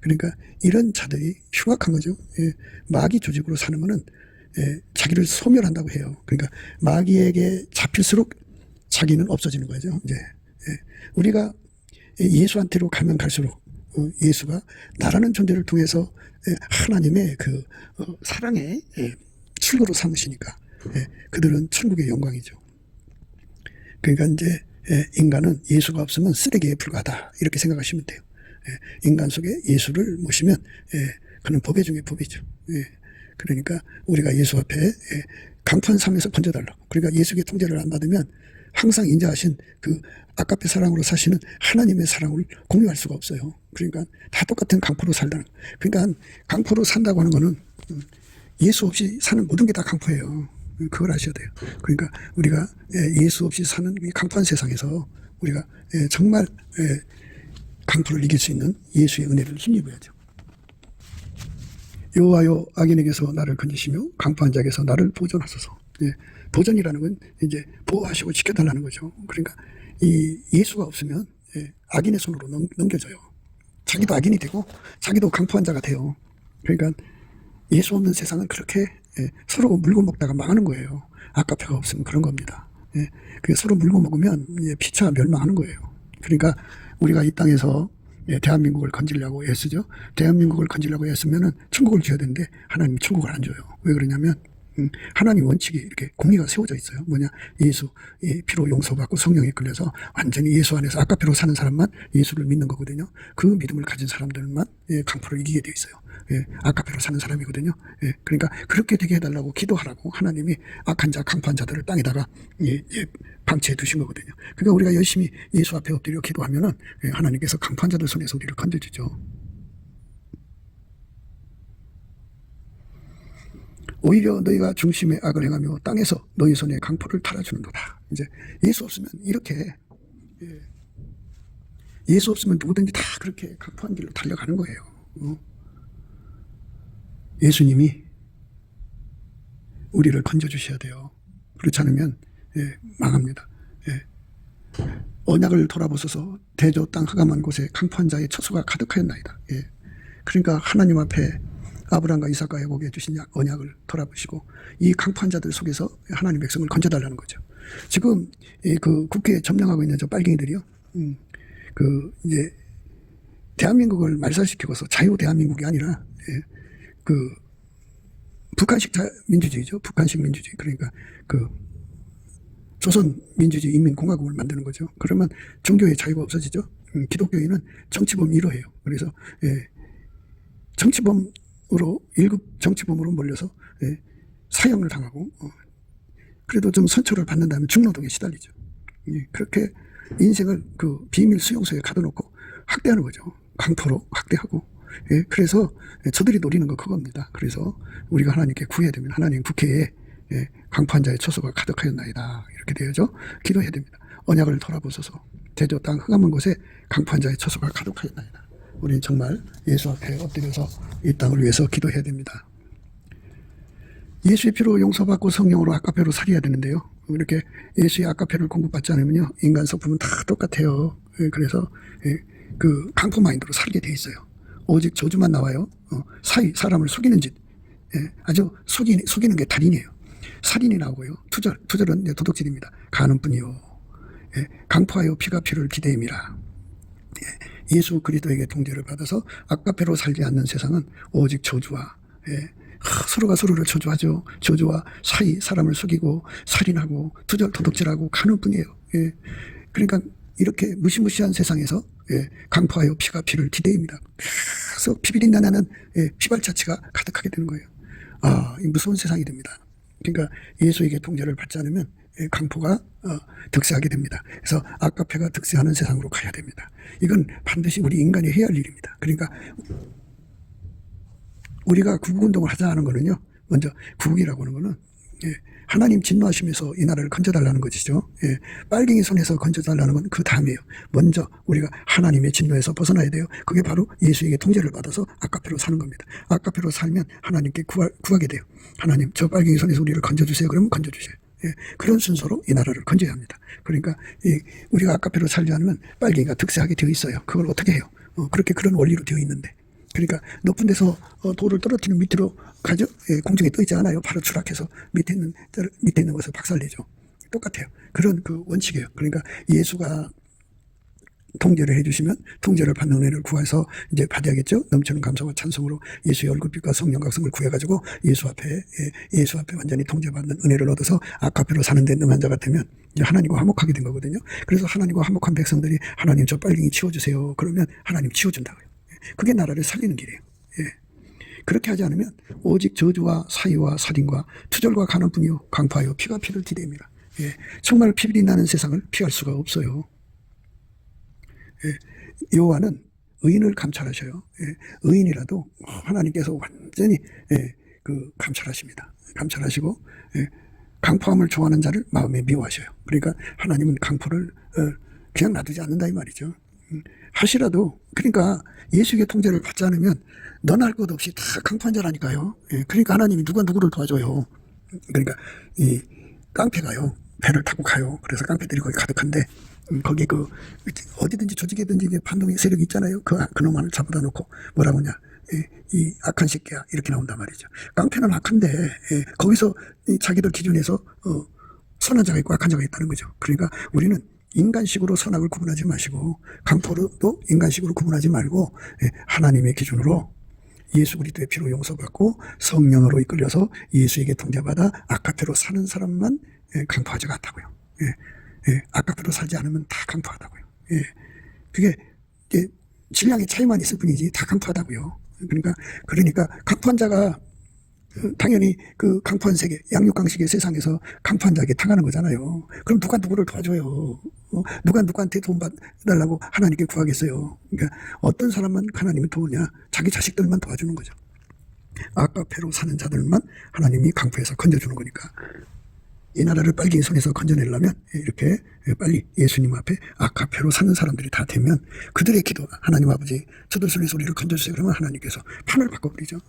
그러니까 이런 자들이 흉악한 거죠. 마귀 조직으로 사는 거는 자기를 소멸한다고 해요. 그러니까 마귀에게 잡힐수록 자기는 없어지는 거죠. 이제 우리가 예수한테로 가면 갈수록 예수가 나라는 존재를 통해서 하나님의 그 사랑의 출구로 삼으시니까 그들은 천국의 영광이죠. 그러니까 이제 인간은 예수가 없으면 쓰레기에 불과하다 이렇게 생각하시면 돼요. 인간 속에 예수를 모시면 그는 법의 중에 법이죠. 그러니까 우리가 예수 앞에 강포한 삶에서 건져달라고. 그러니까 예수의 통제를 안 받으면 항상 인자하신 그 아까페 사랑으로 사시는 하나님의 사랑을 공유할 수가 없어요. 그러니까 다 똑같은 강포로 살다는. 그러니까 강포로 산다고 하는 거는 예수 없이 사는 모든 게 다 강포예요. 그걸 아셔야 돼요. 그러니까 우리가 예수 없이 사는 이 강포한 세상에서 우리가 정말 강포를 이길 수 있는 예수의 은혜를 힘입어야죠. 여호와여 악인에게서 나를 건지시며 강포한 자에게서 나를 보존하소서. 보존이라는 건 이제 보호하시고 지켜달라는 거죠. 그러니까 이 예수가 없으면 악인의 손으로 넘겨져요. 자기도 악인이 되고 자기도 강포한 자가 돼요. 그러니까 예수 없는 세상은 그렇게 서로 물고 먹다가 망하는 거예요. 아까페가 없으면 그런 겁니다. 그 서로 물고 먹으면 피차 멸망하는 거예요. 그러니까 우리가 이 땅에서 대한민국을 건지려고 애쓰죠. 대한민국을 건지려고 애쓰면은 천국을 줘야 되는데 하나님이 천국을 안 줘요. 왜 그러냐면 하나님 원칙이 이렇게 공의가 세워져 있어요. 뭐냐, 예수 피로 용서받고 성령에 끌려서 완전히 예수 안에서 아까페로 사는 사람만 예수를 믿는 거거든요. 그 믿음을 가진 사람들만 강포를 이기게 돼 있어요. 아까페로 사는 사람이거든요. 그러니까 그렇게 되게 해달라고 기도하라고 하나님이 악한 자, 강포한 자들을 땅에다가 방치해 두신 거거든요. 그러니까 우리가 열심히 예수 앞에 엎드려 기도하면은 하나님께서 강포한 자들 손에서 우리를 건져주죠. 오히려 너희가 중심에 악을 행하며 땅에서 너희 손에 강포를 달아주는도다. 이제 예수 없으면 이렇게 예수 없으면 누구든지 다 그렇게 강포한 길로 달려가는 거예요. 예수님이 우리를 건져주셔야 돼요. 그렇지 않으면 망합니다. 언약을 돌아보소서. 대저 땅 흑암한 곳에 강포한 자의 처소가 가득하였나이다. 그러니까 하나님 앞에 아브라함과 이삭과 야곱에게 주신 언약을 돌아보시고 이 강포한 자들 속에서 하나님 백성을 건져달라는 거죠. 지금 그 국회에 점령하고 있는 저 빨갱이들이요. 이제 대한민국을 말살시키고서 자유 대한민국이 아니라 그 북한식 민주주의죠. 북한식 민주주의. 그러니까 그 조선 민주주의 인민공화국을 만드는 거죠. 그러면 종교의 자유가 없어지죠. 기독교인은 정치범 1호예요. 그래서 정치범으로 1급 정치범으로 몰려서 사형을 당하고 그래도 좀 선처를 받는다면 중노동에 시달리죠. 그렇게 인생을 그 비밀 수용소에 가둬놓고 학대하는 거죠. 강포로 학대하고. 그래서 저들이 노리는 거 그겁니다. 그래서 우리가 하나님께 구해야 되면 하나님 국회에 강포한 자의 처소가 가득하였나이다 이렇게 되어져 기도해야 됩니다. 언약을 돌아보소서. 제주 땅 흑암한 곳에 강포한 자의 처소가 가득하였나이다. 우리는 정말 예수 앞에 엎드려서 이 땅을 위해서 기도해야 됩니다. 예수의 피로 용서받고 성령으로 아까페로 살아야 되는데요. 이렇게 예수의 아까페를 공급받지 않으면요, 인간 성품은 다 똑같아요. 그래서 그 강포 마인드로 살게 돼 있어요. 오직 저주만 나와요. 사람을 속이는 짓. 아주 속이는 게 달인이에요. 살인이 나오고요. 투절은 도둑질입니다. 가는 뿐이요. 강포하여 피가 피를 기대임이라. 예수 그리스도에게 통제를 받아서 아까페로 살지 않는 세상은 오직 저주와 서로가 서로를 저주하죠. 저주와 사람을 속이고 살인하고 투절 도둑질하고 가는 뿐이에요. 그러니까 이렇게 무시무시한 세상에서 강포하여 피가 피를 기대입니다. 그래서 피비린내 나는 피발자취가 가득하게 되는 거예요. 이 무서운 세상이 됩니다. 그러니까 예수에게 통제를 받지 않으면 강포가 득세하게 됩니다. 그래서 아까페가 득세하는 세상으로 가야 됩니다. 이건 반드시 우리 인간이 해야 할 일입니다. 그러니까 우리가 구국운동을 하자 하는 거는요, 먼저 구국이라고 하는 거는 하나님 진노하시면서 이 나라를 건져달라는 것이죠. 빨갱이 손에서 건져달라는 건 그 다음이에요. 먼저 우리가 하나님의 진노에서 벗어나야 돼요. 그게 바로 예수에게 통제를 받아서 아까페로 사는 겁니다. 아까페로 살면 하나님께 구하게 돼요. 하나님, 저 빨갱이 손에서 우리를 건져주세요. 그러면 건져주세요. 그런 순서로 이 나라를 건져야 합니다. 그러니까 우리가 아까페로 살지 않으면 빨갱이가 득세하게 되어 있어요. 그걸 어떻게 해요? 그렇게 그런 원리로 되어 있는데. 그러니까 높은 데서 돌을 떨어뜨리면 밑으로 가죠. 공중에 떠 있지 않아요. 바로 추락해서 밑에 있는 것을 박살내죠. 똑같아요. 그런 그 원칙이에요. 그러니까 예수가 통제를 해주시면 통제를 받는 은혜를 구해서 이제 받아야겠죠. 넘치는 감사와 찬송으로 예수의 얼굴빛과 성령 각성을 구해가지고 예수 앞에 완전히 통제받는 은혜를 얻어서 아까페로 사는 데 능한 자가 되면 이제 하나님과 화목하게 된 거거든요. 그래서 하나님과 화목한 백성들이 하나님 저 빨갱이 치워주세요. 그러면 하나님 치워준다고요. 그게 나라를 살리는 길이에요. 그렇게 하지 않으면 오직 저주와 사위와 살인과 투절과 가는 뿐이요 강포하여 피가 피를 기대입니다. 정말 피비린 나는 세상을 피할 수가 없어요. 여호와는 의인을 감찰하셔요. 의인이라도 하나님께서 완전히 그 감찰하십니다. 감찰하시고 강포함을 좋아하는 자를 마음에 미워하셔요. 그러니까 하나님은 강포를 그냥 놔두지 않는다 이 말이죠. 하시라도 그러니까 예수의 통제를 받지 않으면 너나 할 것 없이 다 강포한 자라니까요. 그러니까 하나님이 누가 누구를 도와줘요. 그러니까 이 깡패가요 배를 타고 가요. 그래서 깡패들이 거기 가득한데 거기 그 어디든지 조직이든지 반동의 세력이 있잖아요. 그놈 하나 잡아다 놓고 뭐라고 하냐, 이 악한 새끼야 이렇게 나온단 말이죠. 깡패는 악한데 거기서 자기들 기준에서 선한 자가 있고 악한 자가 있다는 거죠. 그러니까 우리는 인간식으로 선악을 구분하지 마시고 강포로도 인간식으로 구분하지 말고 하나님의 기준으로 예수 그리스도의 피로 용서받고 성령으로 이끌려서 예수에게 통제받아 아까페로 사는 사람만 강포하지 않다고요. 아까페로 살지 않으면 다 강포하다고요. 그게 질량의 차이만 있을 뿐이지 다 강포하다고요. 그러니까 강포한 자가 당연히 그 강포한 세계, 양육강식의 세상에서 강포한 자에게 당하는 거잖아요. 그럼 누가 누구를 도와줘요? 누가 누구한테 돈 받달라고 하나님께 구하겠어요? 그러니까 어떤 사람만 하나님이 도우냐? 자기 자식들만 도와주는 거죠. 아까페로 사는 자들만 하나님이 강포해서 건져주는 거니까. 이 나라를 빨갱이 손에서 건져내려면 이렇게 빨리 예수님 앞에 아까페로 사는 사람들이 다 되면 그들의 기도, 하나님 아버지 저들 손에서 우리를 건져주세요. 그러면 하나님께서 판을 바꿔버리죠.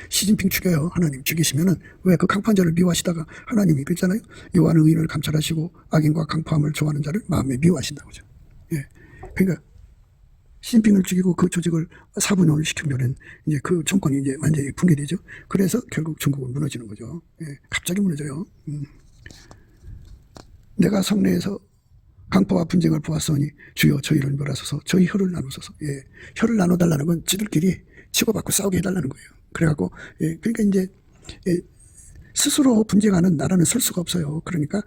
시진핑 죽여요. 하나님 죽이시면은 왜 그 강포한자를 미워하시다가 하나님이 그랬잖아요. 여호와는 의인을 감찰하시고 악인과 강포함을 좋아하는 자를 마음에 미워하신다고죠. 그러니까 시진핑을 죽이고 그 조직을 사분원을 시키면은 이제 그 정권이 이제 완전히 붕괴되죠. 그래서 결국 중국은 무너지는 거죠. 갑자기 무너져요. 내가 성내에서 강포와 분쟁을 보았으니 주여 저희를 멸하소서. 저희 혀를 나누소서. 예, 혀를 나눠달라는 건 지들끼리 치고받고 싸우게 해달라는 거예요. 그래갖고 그러니까 이제 스스로 분쟁하는 나라는 설 수가 없어요. 그러니까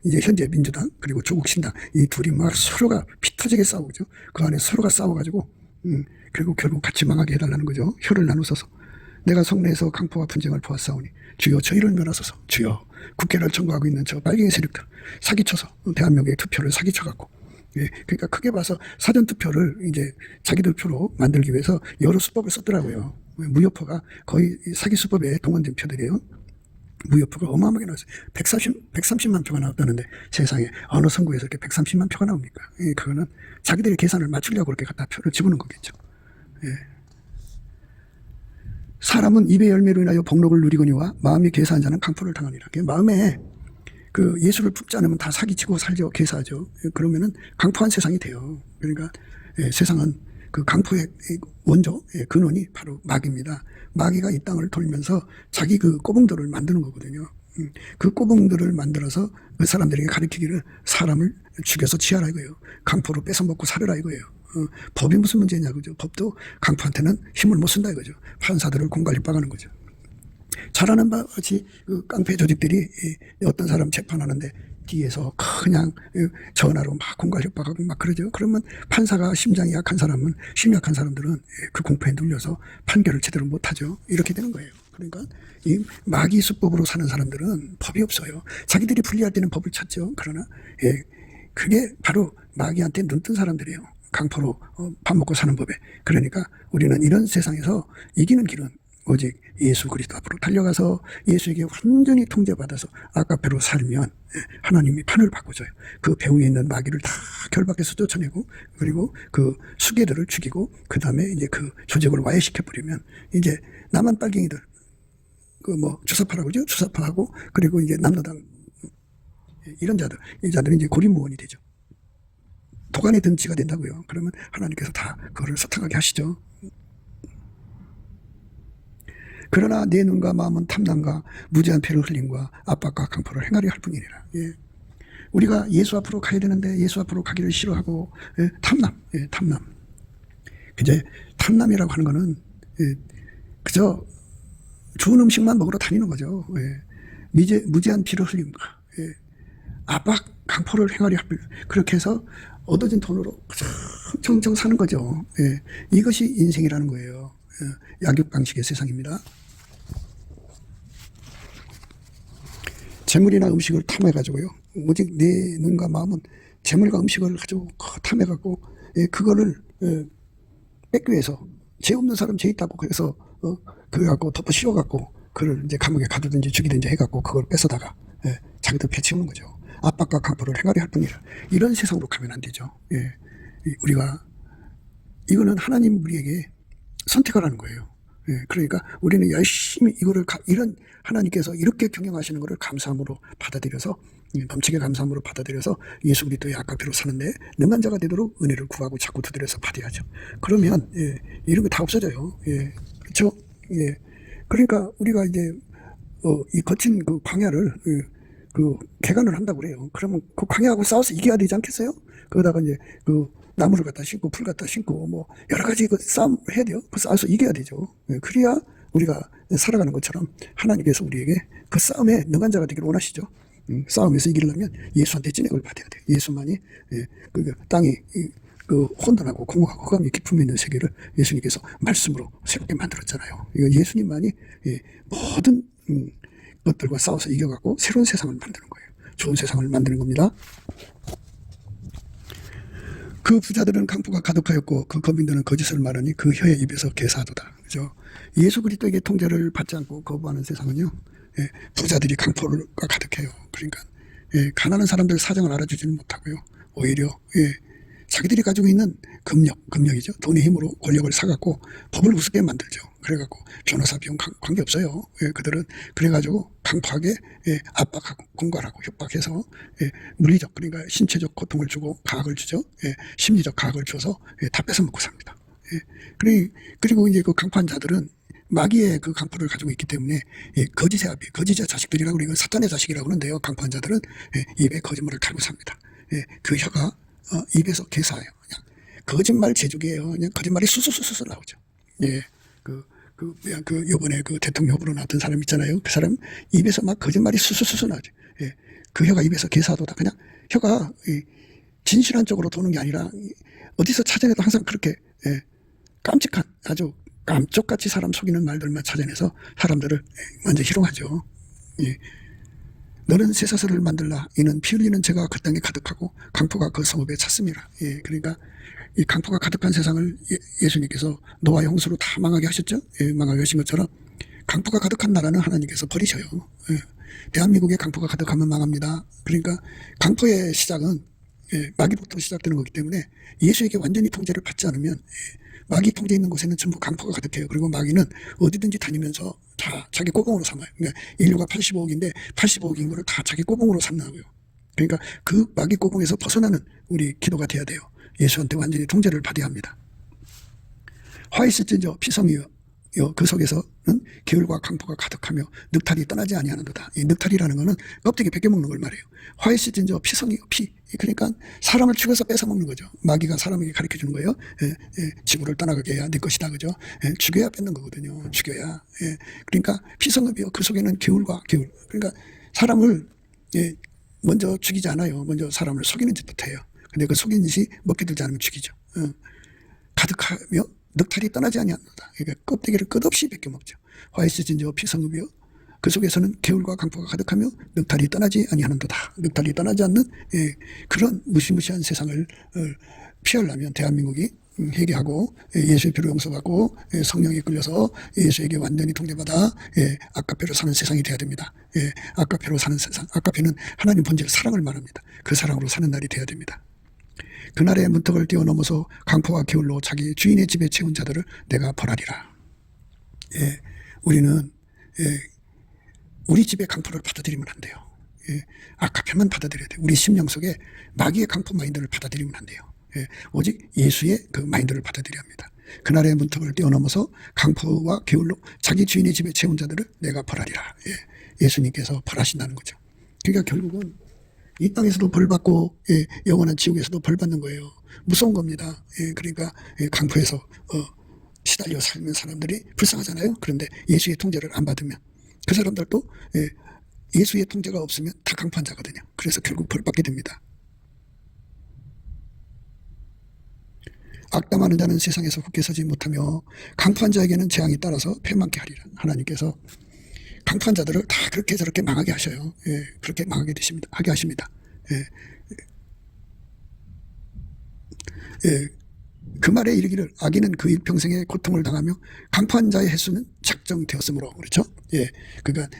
이제 현재 민주당 그리고 조국 신당 이 둘이 막 서로가 피 터지게 싸우죠. 그 안에 서로가 싸워가지고 그리고 결국 같이 망하게 해달라는 거죠. 혀를 나누소서. 내가 성내에서 강포와 분쟁을 보았사오니 주여 저희를 멸하소서. 주여 국회를 청구하고 있는 저 빨갱이 세력들 사기쳐서 대한민국의 투표를 사기쳐갖고 그러니까 크게 봐서 사전투표를 이제 자기들 표로 만들기 위해서 여러 수법을 썼더라고요. 무효표가 거의 사기 수법에 동원된 표들이에요. 무효표가 어마어마하게 나왔어요. 130만 표가 나왔다는데 세상에 어느 선거에서 이렇게 130만 표가 나옵니까? 그거는 자기들의 계산을 맞추려고 그렇게 갖다 표를 집어넣은 거겠죠. 사람은 입의 열매로 인하여 복록을 누리거니와 마음이 개사한 자는 강포를 당하니라. 마음에 예수를 품지 않으면 다 사기치고 살죠. 개사하죠. 그러면은 강포한 세상이 돼요. 그러니까 세상은 그 강포의 원조, 근원이 바로 마귀입니다. 마귀가 이 땅을 돌면서 자기 그 꼬붕들을 만드는 거거든요. 그 꼬붕들을 만들어서 그 사람들에게 가르치기를 사람을 죽여서 치하라 이거예요. 강포로 뺏어 먹고 살으라 이거예요. 법이 무슨 문제냐 그죠. 법도 강포한테는 힘을 못 쓴다 이거죠. 판사들을 공갈리 빠가는 거죠. 잘 아는 바와 같이 그 깡패 조직들이 어떤 사람 재판하는데 뒤에서 그냥 전화로 막 공갈 협박하고 막 그러죠. 그러면 판사가 심장이 약한 사람은 심약한 사람들은 그 공포에 눌려서 판결을 제대로 못하죠. 이렇게 되는 거예요. 그러니까 이 마귀 수법으로 사는 사람들은 법이 없어요. 자기들이 불리할 때는 법을 찾죠. 그러나 그게 바로 마귀한테 눈뜬 사람들이에요. 강포로 밥 먹고 사는 법에. 그러니까 우리는 이런 세상에서 이기는 길은 오직 예수 그리스도 앞으로 달려가서 예수에게 완전히 통제받아서 아까페로 살면 하나님이 판을 바꿔줘요. 그 배후에 있는 마귀를 다 결박해서 쫓아내고 그리고 그 수괴들을 죽이고 그 다음에 이제 그 조직을 와해시켜버리면 이제 남한 빨갱이들 주사파라고 그러죠. 주사파하고 그리고 이제 남로당 이런 자들 이 자들은 이제 고립무원이 되죠. 도간의 든지가 된다고요. 그러면 하나님께서 다 그거를 소탕하게 하시죠. 그러나 내 눈과 마음은 탐난과 무지한 피를 흘림과 압박과 강포를 행하려 할 뿐이니라. 우리가 예수 앞으로 가야 되는데 예수 앞으로 가기를 싫어하고 탐남. 이제 탐남이라고 하는 거는 그저 좋은 음식만 먹으러 다니는 거죠. 무지한 피를 흘림과 압박 강포를 행하려 할 뿐. 그렇게 해서 얻어진 돈으로 정정 사는 거죠. 이것이 인생이라는 거예요. 약육강식의 세상입니다. 재물이나 음식을 탐해가지고요. 오직 내 눈과 마음은 재물과 음식을 가지고 탐해갖고 그거를 뺏기 위해서 죄 없는 사람 죄 있다고 그래서 그거 갖고 덮어 씌워갖고 그를 이제 감옥에 가두든지 죽이든지 해갖고 그걸 뺏어다가 자기들 배치우는 거죠. 압박과 강포를 행하려 할 뿐이라. 이런 세상으로 가면 안 되죠. 우리가 이거는 하나님 우리에게 선택하라는 거예요. 그러니까 우리는 열심히 이런 하나님께서 이렇게 경영하시는 것을 감사함으로 받아들여서 넘치게 감사함으로 받아들여서 예수 그리스도의 아까피로 사는데 능한 자가 되도록 은혜를 구하고 자꾸 두드려서 받아야죠. 그러면 이런 거 다 없어져요. 그렇죠? 그러니까 우리가 이제 이 거친 그 광야를 개간을 한다고 그래요. 그러면 그 광야하고 싸워서 이겨야 되지 않겠어요? 그러다가 이제 나무를 갖다 심고 풀 갖다 심고 여러 가지 싸움 해야 돼요. 그 싸워서 이겨야 되죠. 그래야 우리가 살아가는 것처럼 하나님께서 우리에게 그 싸움에 능한 자가 되기를 원하시죠. 싸움에서 이기려면 예수한테 진액을 받아야 돼요. 예수만이 땅이 혼돈하고 공허하고 흑암이 깊음이 있는 세계를 예수님께서 말씀으로 새롭게 만들었잖아요. 이거 예수님만이 모든 것들과 싸워서 이겨갖고 새로운 세상을 만드는 거예요. 좋은 세상을 만드는 겁니다. 그 부자들은 강포가 가득하였고 그 거민들은 거짓을 말하니 그 혀의 입에서 개사하도다. 그죠? 예수 그리스도에게 통제를 받지 않고 거부하는 세상은요. 부자들이 강포가 가득해요. 그러니까 가난한 사람들 사정을 알아주지는 못하고요. 오히려 자기들이 가지고 있는 금력이죠. 돈의 힘으로 권력을 사갖고 법을 우습게 만들죠. 그래갖고 변호사 비용 관계없어요. 그들은 그래가지고 강팍하게 압박하고 공갈하고 협박해서 물리적 그러니까 신체적 고통을 주고 가학을 주죠. 심리적 가학을 줘서 다 뺏어먹고 삽니다. 그리고 이제 그 강판자들은 마귀의 그 강포를 가지고 있기 때문에 거짓의 아비, 거짓의 자식들이라고 그러고 사탄의 자식이라고 그러는데요. 강포한 자들은 입에 거짓말을 달고 삽니다. 그 혀가 입에서 개사해요. 그냥 거짓말 제조기예요. 그냥 거짓말이 수수수수 나오죠. 요번에 그 대통령 후보로 나왔던 사람 있잖아요. 그 사람 입에서 막 거짓말이 수수수수 나오죠. 그 혀가 입에서 개사도다. 그냥 혀가 진실한 쪽으로 도는 게 아니라 어디서 찾아내도 항상 그렇게 깜찍한 아주 깜쪽같이 사람 속이는 말들만 찾아내서 사람들을 완전 희롱하죠. 너는 쇠사슬을 만들라. 이는 피 흘리는 죄가 그 땅에 가득하고 강포가 그 성읍에 찼습니다. 그러니까 이 강포가 가득한 세상을 예수님께서 노아의 홍수로 다 망하게 하셨죠. 망하게 하신 것처럼 강포가 가득한 나라는 하나님께서 버리셔요. 대한민국에 강포가 가득하면 망합니다. 그러니까 강포의 시작은 마귀로부터 시작되는 거기 때문에 예수에게 완전히 통제를 받지 않으면 마귀 통제 있는 곳에는 전부 강포가 가득해요. 그리고 마귀는 어디든지 다니면서 다 자기 꼬봉으로 삼아요. 그러니까 인류가 85억인데 85억인 거를 다 자기 꼬봉으로 삼나고요. 그러니까 그 마귀 꼬봉에서 벗어나는 우리 기도가 돼야 돼요. 예수한테 완전히 통제를 받아야 합니다. 화이스진저 피성이요. 그 속에서는 게을과 강포가 가득하며 늑탈이 떠나지 아니하는도다. 이 늑탈이라는 거는 껍데기 벗겨먹는 걸 말해요. 화이스진저 피성이요. 피. 그러니까 사람을 죽여서 뺏어먹는 거죠. 마귀가 사람에게 가르쳐주는 거예요. 지구를 떠나가게 해야 내 것이다. 그죠? 죽여야 뺏는 거거든요. 죽여야. 그러니까 피성읍이요. 그 속에는 게을과 게을. 그러니까 사람을 먼저 죽이지 않아요. 먼저 사람을 속이는 짓부터 해요. 근데 그 속인 짓이 먹게 들지 않으면 죽이죠. 가득하며 늑탈이 떠나지 아니하노다. 그러니까 껍데기를 끝없이 벗겨먹죠. 화이스진저 피성읍이요. 그 속에서는 게을과 강포가 가득하며 늑탈이 떠나지 아니하는도다. 늑탈이 떠나지 않는 그런 무시무시한 세상을 피하려면 대한민국이 회개하고 예수의 피로 용서받고 성령에 끌려서 예수에게 완전히 통제받아 아까페로 사는 세상이 돼야 됩니다. 아까페로 사는 세상. 아까페는 하나님 본질 사랑을 말합니다. 그 사랑으로 사는 날이 돼야 됩니다. 그날의 문턱을 뛰어넘어서 강포와 게을로 자기 주인의 집에 채운 자들을 내가 벌하리라. 우리는 우리 집의 강포를 받아들이면 안 돼요. 아카페만 받아들여야 돼요. 우리 심령 속에 마귀의 강포 마인드를 받아들이면 안 돼요. 오직 예수의 그 마인드를 받아들여야 합니다. 그날의 문턱을 뛰어넘어서 강포와 게을로 자기 주인의 집에 채운 자들을 내가 벌하리라. 예수님께서 벌하신다는 거죠. 그러니까 결국은 이 땅에서도 벌받고 영원한 지옥에서도 벌받는 거예요. 무서운 겁니다. 그러니까 강포에서 시달려 살면 사람들이 불쌍하잖아요. 그런데 예수의 통제를 안 받으면 그 사람들도 예수의 통제가 없으면 다 강포한 자거든요. 그래서 결국 벌받게 됩니다. 악담하는 자는 세상에서 굳게 서지 못하며 강포한 자에게는 재앙이 따라서 패망케 하리라. 하나님께서 강포한 자들을 다 그렇게 저렇게 망하게 하셔요. 그렇게 망하게 되십니다. 하게 하십니다. 그 말에 이르기를 악인은 그 일평생의 고통을 당하며 강포한 자의 횟수는 작정되었으므로. 그렇죠? 그러니까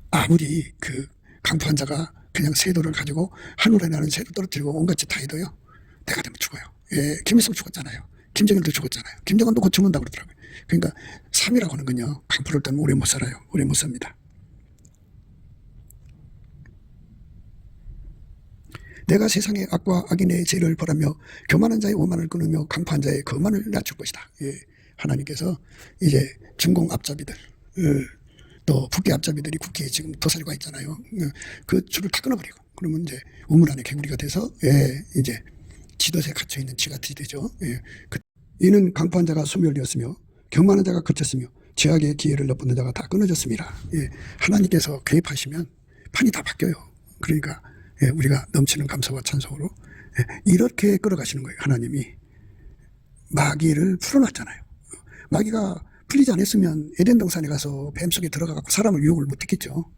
아무리 그 강포한 자가 그냥 세도를 가지고 하늘에 나는 새도 떨어뜨리고 온갖 짓 다 해도요, 내가 되면 죽어요. 김일성 죽었잖아요. 김정일도 죽었잖아요. 김정은도 곧 죽는다고 그러더라고요. 그러니까 삶이라고 하는 건요, 강포를 떠면 오래 못 살아요. 오래 못 삽니다. 내가 세상의 악과 악인의 죄를 벌하며 교만한 자의 오만을 끊으며 강포한 자의 거만을 낮출 것이다. 하나님께서 이제 중공 앞잡이들, 또 북계 앞잡이들이 국회에 지금 도살과 있잖아요. 그 줄을 다 끊어버리고, 그러면 이제 우물 안에 개구리가 돼서 이제 지도에 갇혀있는 쥐같이 되죠. 이는 강포한 자가 소멸되었으며 교만한 자가 그쳤으며 죄악의 기회를 엿보는 자가 다 끊어졌습니다. 하나님께서 개입하시면 판이 다 바뀌어요. 그러니까 우리가 넘치는 감사와 찬송으로 이렇게 끌어가시는 거예요. 하나님이 마귀를 풀어놨잖아요. 마귀가 풀리지 않았으면 에덴 동산에 가서 뱀 속에 들어가서 사람을 유혹을 못했겠죠.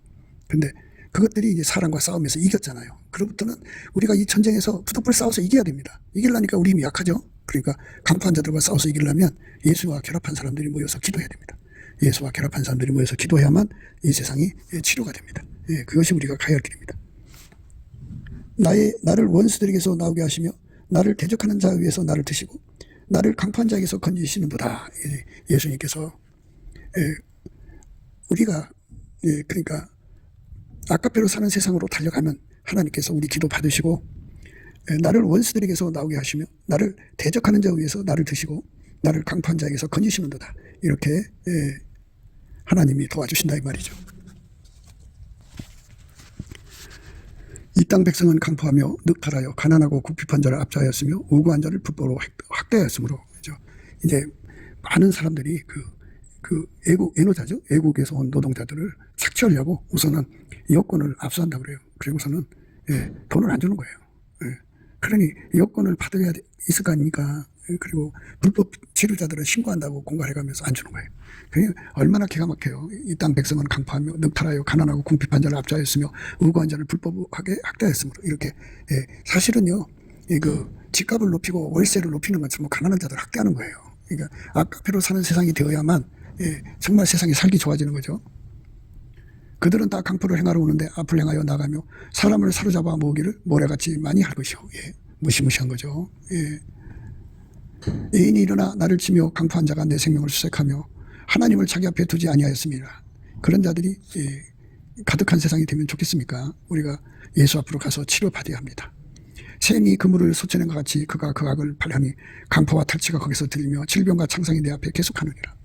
근데 그것들이 이제 사람과 싸우면서 이겼잖아요. 그로부터는 우리가 이 전쟁에서 부득불 싸워서 이겨야 됩니다. 이기려니까 우리 힘이 약하죠. 그러니까 강포한 자들과 싸워서 이기려면 예수와 결합한 사람들이 모여서 기도해야 됩니다. 예수와 결합한 사람들이 모여서 기도해야만 이 세상이 치료가 됩니다. 그것이 우리가 가야 할 길입니다. 나를 원수들에게서 나오게 하시며 나를 대적하는 자 위에서 나를 드시고 나를 강포한 자에게서 건지시는도다. 예수님께서 우리가 그러니까 아까페로 사는 세상으로 달려가면 하나님께서 우리 기도 받으시고 나를 원수들에게서 나오게 하시며 나를 대적하는 자 위에서 나를 드시고 나를 강포한 자에게서 건지시는도다. 이렇게 하나님이 도와주신다 이 말이죠. 이 땅 백성은 강포하며 늑탈하여 가난하고 궁핍한 자를 압제하였으며 우고한 자를 불법으로 학대하였으므로, 그죠? 이제 많은 사람들이 애노자죠. 애국에서 온 노동자들을 착취하려고 우선은 여권을 압수한다 그래요. 그리고서는 돈을 안 주는 거예요. 그러니 여권을 받아야 있을 거 아닙니까? 그리고 불법 치료자들은 신고한다고 공갈해가면서 안 주는 거예요. 얼마나 기가 막혀요. 이 땅 백성은 강포하며 늑탈하여 가난하고 궁핍한 자를 압제하였으며 의고한 자를 불법하게 학대하였으므로, 이렇게 사실은요, 집값을 높이고 월세를 높이는 것처럼 가난한 자들을 학대하는 거예요. 그러니까 아까페로 사는 세상이 되어야만 정말 세상이 살기 좋아지는 거죠. 그들은 다 강포를 행하러 오는데 앞을 행하여 나가며 사람을 사로잡아 모으기를 모래같이 많이 할 것이요. 무시무시한 거죠. 애인이 일어나 나를 치며 강포한 자가 내 생명을 수색하며 하나님을 자기 앞에 두지 아니하였습니다. 그런 자들이 가득한 세상이 되면 좋겠습니까? 우리가 예수 앞으로 가서 치료받아야 합니다. 샘이 그물을 솟아낸 것 같이 그가 그 악을 발하니 강포와 탈취가 거기서 들리며 질병과 창상이 내 앞에 계속하느니라.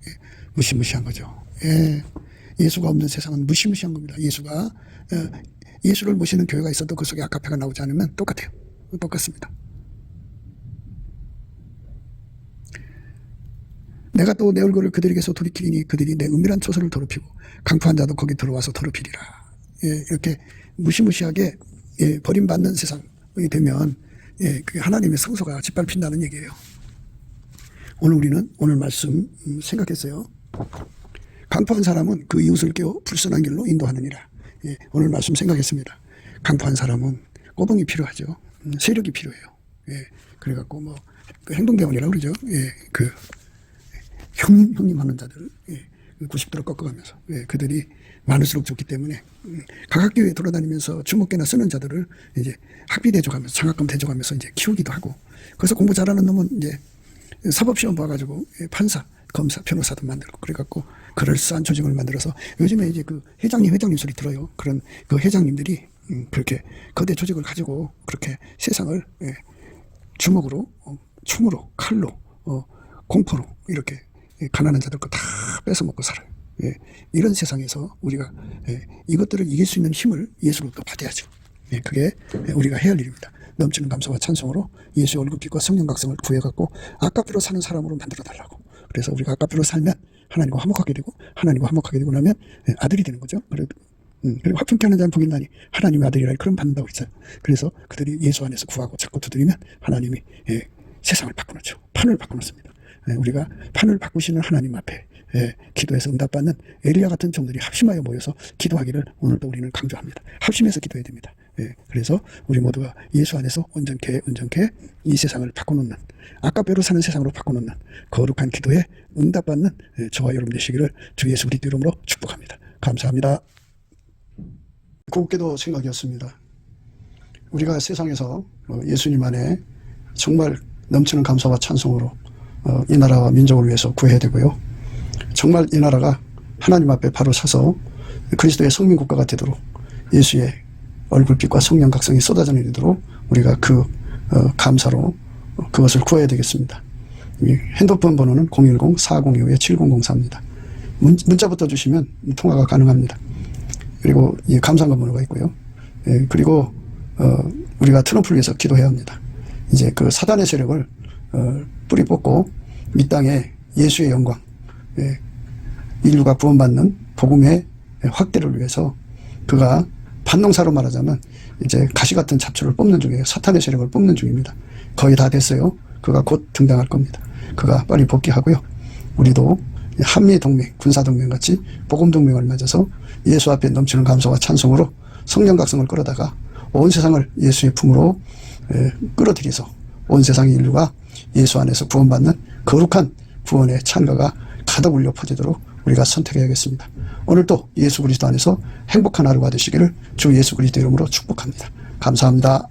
무시무시한 거죠. 예수가 없는 세상은 무시무시한 겁니다. 예수를 모시는 교회가 있어도 그 속에 아카페가 나오지 않으면 똑같아요. 똑같습니다. 내가 또 내 얼굴을 그들에게서 돌이키리니 그들이 내 은밀한 처소를 더럽히고 강포한 자도 거기 들어와서 더럽히리라. 이렇게 무시무시하게 버림받는 세상이 되면 그게 하나님의 성소가 짓밟힌다는 얘기예요. 우리는 오늘 말씀 생각했어요. 강포한 사람은 그 이웃을 깨워 불선한 길로 인도하느니라. 오늘 말씀 생각했습니다. 강포한 사람은 꼬붕이 필요하죠. 세력이 필요해요. 그래갖고 그 행동대원이라고 그러죠. 형님 하는 자들, 90도로 꺾어가면서, 그들이 많을수록 좋기 때문에, 각 학교에 돌아다니면서 주먹개나 쓰는 자들을 이제 학비 대줘가면서, 장학금 대줘가면서 이제 키우기도 하고, 그래서 공부 잘하는 놈은 이제 사법시험 봐가지고 판사, 검사, 변호사도 만들고, 그래갖고 그럴싸한 조직을 만들어서 요즘에 이제 그 회장님 소리 들어요. 그런 그 회장님들이 그렇게 거대 조직을 가지고 그렇게 세상을 주먹으로, 총으로, 칼로, 공포로 이렇게 가난한 자들 거 다 뺏어먹고 살아요. 이런 세상에서 우리가 이것들을 이길 수 있는 힘을 예수로부터 받아야죠. 그게 우리가 해야 할 일입니다. 넘치는 감사와 찬송으로 예수의 얼굴빛과 성령 각성을 구해갖고 아까피로 사는 사람으로 만들어달라고. 그래서 우리가 아까피로 살면 하나님과 화목하게 되고, 하나님과 화목하게 되고 나면 아들이 되는 거죠. 그리고 화평케 하는 자는 복이 있나니 하나님의 아들이라 그럼 받는다고 했어요. 그래서 그들이 예수 안에서 구하고 자꾸 두드리면 하나님이 세상을 바꿔놓죠. 판을 바꿔놓습니다. 우리가 판을 바꾸시는 하나님 앞에 기도해서 응답받는 엘리야 같은 종들이 합심하여 모여서 기도하기를 오늘도 우리는 강조합니다. 합심해서 기도해야 됩니다. 그래서 우리 모두가 예수 안에서 온전케 이 세상을 바꿔놓는, 아까뼈로 사는 세상으로 바꿔놓는 거룩한 기도에 응답받는 저와 여러분 되시기를 주 예수 그리스도 이름으로 축복합니다. 감사합니다. 곱게도 생각이었습니다. 우리가 세상에서 예수님 안에 정말 넘치는 감사와 찬송으로 이 나라와 민족을 위해서 구해야 되고요. 정말 이 나라가 하나님 앞에 바로 서서 그리스도의 성민국가가 되도록 예수의 얼굴빛과 성령 각성이 쏟아져 내리도록 우리가 그 감사로 그것을 구해야 되겠습니다. 핸드폰 번호는 010-4025-7004입니다. 문자부터 주시면 통화가 가능합니다. 그리고 이 감사한 번호가 있고요. 그리고 우리가 트럼프를 위해서 기도해야 합니다. 이제 그 사단의 세력을 뿌리 뽑고 이 땅에 예수의 영광, 인류가 구원받는 복음의 확대를 위해서 그가 반농사로 말하자면 이제 가시 같은 잡초를 뽑는 중이에요. 사탄의 세력을 뽑는 중입니다. 거의 다 됐어요. 그가 곧 등장할 겁니다. 그가 빨리 복귀하고요. 우리도 한미동맹, 군사동맹같이 복음동맹을 맺어서 예수 앞에 넘치는 감사와 찬송으로 성령 각성을 끌어다가 온 세상을 예수의 품으로 끌어들여서 온 세상의 인류가 예수 안에서 구원받는 거룩한 구원의 찬가가 가득 울려 퍼지도록 우리가 선택해야겠습니다. 오늘도 예수 그리스도 안에서 행복한 하루가 되시기를 주 예수 그리스도 이름으로 축복합니다. 감사합니다.